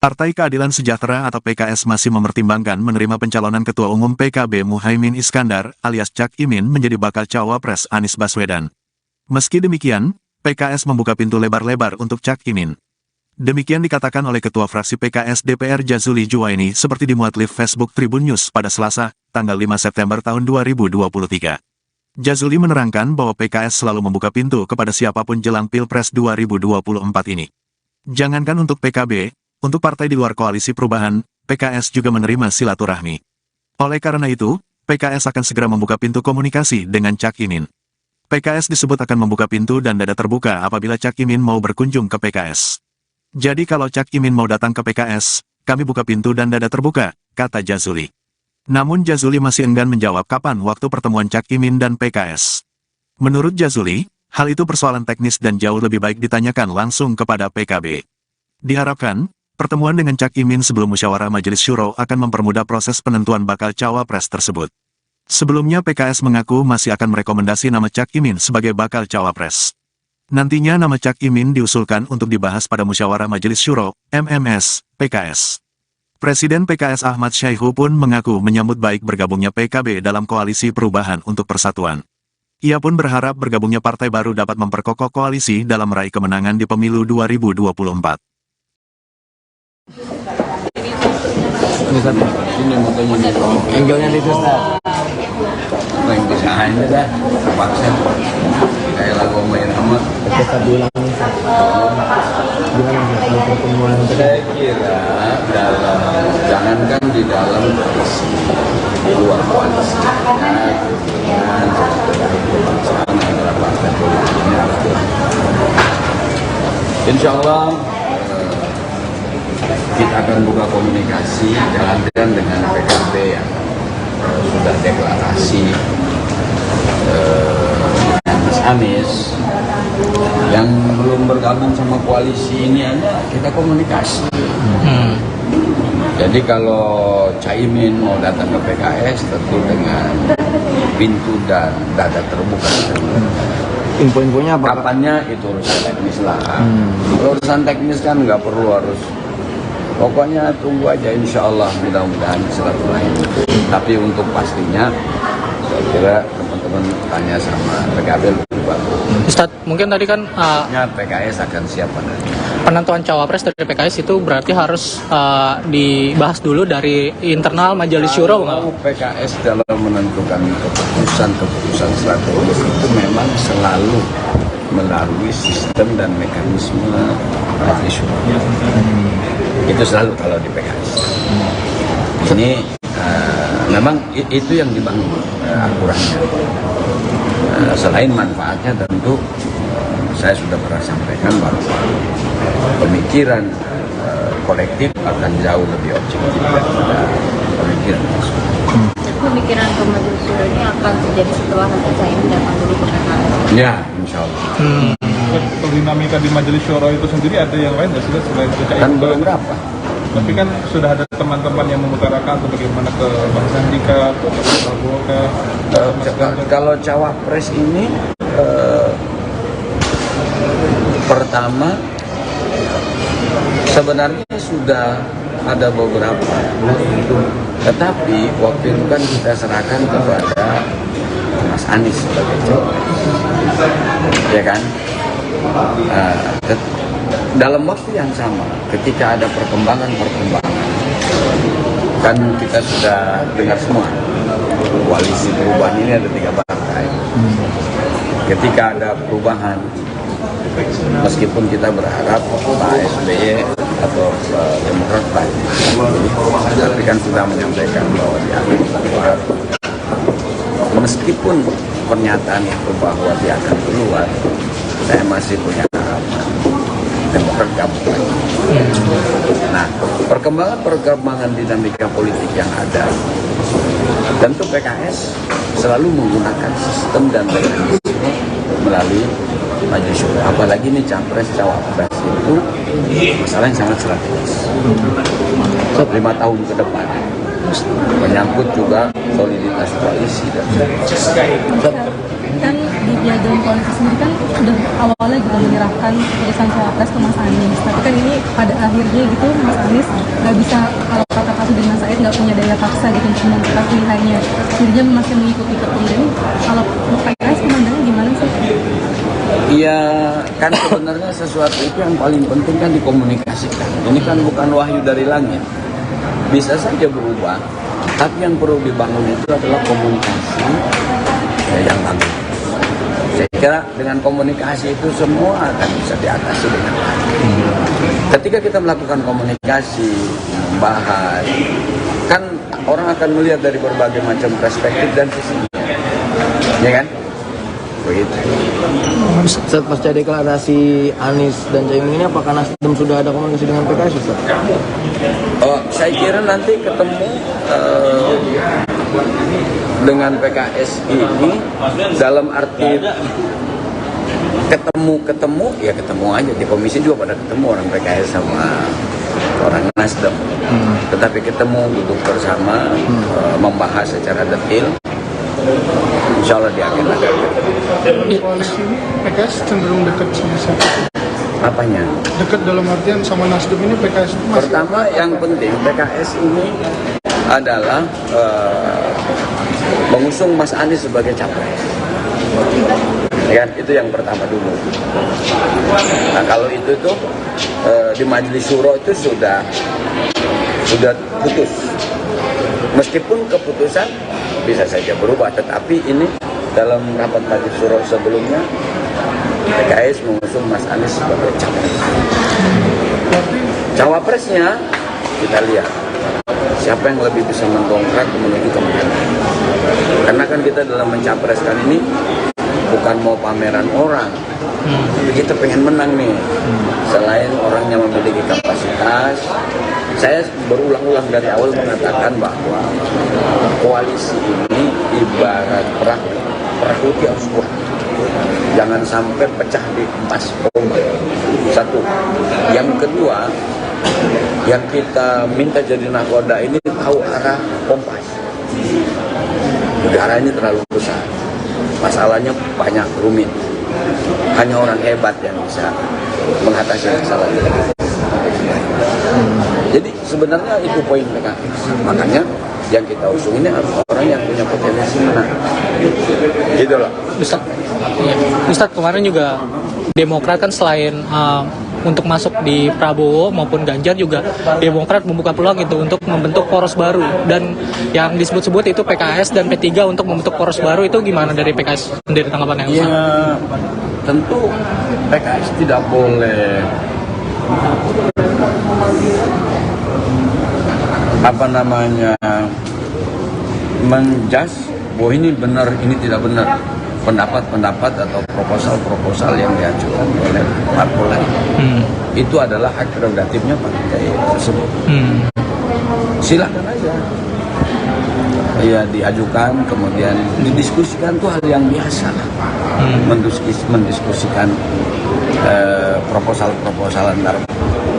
Partai Keadilan Sejahtera atau PKS masih mempertimbangkan menerima pencalonan Ketua Umum PKB Muhaimin Iskandar alias Cak Imin menjadi bakal cawapres Anies Baswedan. Meski demikian, PKS membuka pintu lebar-lebar untuk Cak Imin. Demikian dikatakan oleh Ketua Fraksi PKS DPR Jazuli Juwaini seperti dimuat live Facebook Tribun News pada Selasa, tanggal 5 September tahun 2023. Jazuli menerangkan bahwa PKS selalu membuka pintu kepada siapapun jelang Pilpres 2024 ini. Jangankan untuk PKB, untuk partai di luar koalisi perubahan, PKS juga menerima silaturahmi. Oleh karena itu, PKS akan segera membuka pintu komunikasi dengan Cak Imin. PKS disebut akan membuka pintu dan dada terbuka apabila Cak Imin mau berkunjung ke PKS. Jadi kalau Cak Imin mau datang ke PKS, kami buka pintu dan dada terbuka, kata Jazuli. Namun Jazuli masih enggan menjawab kapan waktu pertemuan Cak Imin dan PKS. Menurut Jazuli, hal itu persoalan teknis dan jauh lebih baik ditanyakan langsung kepada PKB. Diharapkan, pertemuan dengan Cak Imin sebelum musyawarah Majelis Syuro akan mempermudah proses penentuan bakal cawapres tersebut. Sebelumnya PKS mengaku masih akan merekomendasi nama Cak Imin sebagai bakal cawapres. Nantinya nama Cak Imin diusulkan untuk dibahas pada musyawarah Majelis Syuro, MMS, PKS. Presiden PKS Ahmad Syaihu pun mengaku menyambut baik bergabungnya PKB dalam koalisi perubahan untuk persatuan. Ia pun berharap bergabungnya partai baru dapat memperkokoh koalisi dalam meraih kemenangan di pemilu 2024. Ini makanya angle-nya itu Ustaz. Yang desainnya dah terpaksa kayak lagu main amat. Kita bilang gimana pertemuan Saya kira jangankan di dalam koalisi, di luar koalisi, dengan kebangsaan antara partai politiknya. Insya Allah kita akan buka komunikasi jalan-jalan dengan PKB yang sudah deklarasi dengan Mas Anies, yang belum bergabung sama koalisi ini aja kita komunikasi. Jadi kalau Caimin mau datang ke PKS tentu dengan pintu dan dada terbuka. info-infonya apa? Kapannya itu urusan teknis lah. Urusan teknis kan nggak perlu harus. Pokoknya tunggu aja, insya Allah mudah-mudahan silaturahim. Tapi untuk pastinya, saya kira teman-teman tanya sama PKB lebih bagus. Ustaz, mungkin tadi kan PKS akan siap pada penentuan cawapres dari PKS itu berarti harus dibahas dulu dari internal Majelis Syuro, Kalau PKS dalam menentukan keputusan strategis itu memang selalu melalui sistem dan mekanisme Majelis Syuro. Itu selalu kalau di PKS. Ini memang itu yang dibangun aturannya. Selain manfaatnya tentu saya sudah pernah sampaikan bahwa pemikiran kolektif akan jauh lebih objektif daripada pemikiran personal. Pemikiran ke Majelis Syuro ini akan terjadi setelah nanti Caimin datang dulu ke PKS. Ya, insya Allah. Dinamika di Majelis Syuro itu sendiri ada yang lain nggak sih selain itu Caimin? Kan belum berapa. Tapi kan sudah ada teman-teman yang mengutarakan atau bagaimana ke Bang Sandi ke Prabowo ke Kalau cawapres ini pertama sebenarnya sudah ada beberapa, tetapi waktu itu kan kita serahkan kepada Mas Anies sebagai cawapres, ya kan? Dalam waktu yang sama, ketika ada perkembangan, kan kita sudah dengar semua, koalisi perubahan ini ada 3 partai. Ketika ada perubahan, meskipun kita berharap Pak SBY atau Demokrat tapi kan sudah menyampaikan bahwa dia akan keluar. Meskipun pernyataan itu bahwa dia akan keluar, saya masih punya harapan Demokrat gabung lagi. Nah, perkembangan dinamika politik yang ada, tentu PKS selalu menggunakan sistem dan mekanisme melalui Majelis Syuro. Apalagi ini capres cawapres itu masalah yang sangat strategis. 5 tahun ke depan menyangkut juga soliditas koalisi dan Kan di piagam koalisi sendiri kan sudah awalnya juga menyerahkan keputusan cawapres ke Mas Anies. Tapi kan ini pada akhirnya gitu Mas Anies nggak bisa, kalau kata Pak Sudirman Said nggak punya daya paksa gitu untuk membuka pilihannya, jadinya masih mengikuti ketum. Jadi kalau PKS memandangnya gimana sih? Iya, kan sebenarnya sesuatu itu yang paling penting kan dikomunikasikan. Ini kan bukan wahyu dari langit, bisa saja berubah, tapi yang perlu dibangun itu adalah komunikasi yang bagus. Saya kira dengan komunikasi itu semua akan bisa diatasi dengan baik. Ketika kita melakukan komunikasi, membahas, kan orang akan melihat dari berbagai macam perspektif dan sisi, ya kan? Begitu. Ustaz, pasca deklarasi Anies dan Caimin ini, apakah Nasdem sudah ada komunikasi dengan PKS, Ustaz? Saya kira nanti ketemu dengan PKS ini dalam arti ketemu ya ketemu aja di komisi juga pada ketemu orang PKS sama orang Nasdem, tetapi ketemu duduk bersama membahas secara detail. Insya Allah di agenda. Koalisi PKS cenderung dekat sama siapa? Apanya? Dekat dalam artian sama Nasdem ini PKS itu masih... Pertama yang penting PKS ini adalah mengusung Mas Anies sebagai capres. Ya kan? Itu yang pertama dulu. Nah kalau itu tuh di Majelis Syuro itu sudah putus. Meskipun keputusan bisa saja berubah, tetapi ini dalam rapat Majelis Syuro sebelumnya PKS mengusung Mas Anies sebagai capres. Cawapresnya kita lihat siapa yang lebih bisa mendongkrak menuju kemenangan. Karena kan kita dalam mencapreskan ini bukan mau pameran orang, tapi kita pengen menang nih. Selain orangnya memiliki kapasitas, saya berulang-ulang dari awal mengatakan bahwa koalisi ini ibarat perahu di harus kuat. Jangan sampai pecah di empas ombak. Satu. Yang kedua, yang kita minta jadi nakoda ini tahu arah kompas. Negara ini terlalu besar. Masalahnya banyak, rumit. Hanya orang hebat yang bisa mengatasi masalah ini. Jadi sebenarnya itu poin PKS. Makanya yang kita usung ini harus orang yang punya potensi menang. Gitu loh. Ustaz, kemarin juga Demokrat kan selain untuk masuk di Prabowo maupun Ganjar juga Demokrat membuka peluang itu untuk membentuk poros baru, dan yang disebut-sebut itu PKS dan P3 untuk membentuk poros baru. Itu gimana dari PKS sendiri tanggapannya? Ya tentu PKS tidak boleh menjudge bahwa ini benar, ini tidak benar. Pendapat-pendapat atau proposal-proposal yang diajukan oleh parpol lain itu adalah hak prerogatifnya partai tersebut. Silakan aja ya diajukan, kemudian didiskusikan, itu hal yang biasa. Mendiskusikan proposal-proposal antar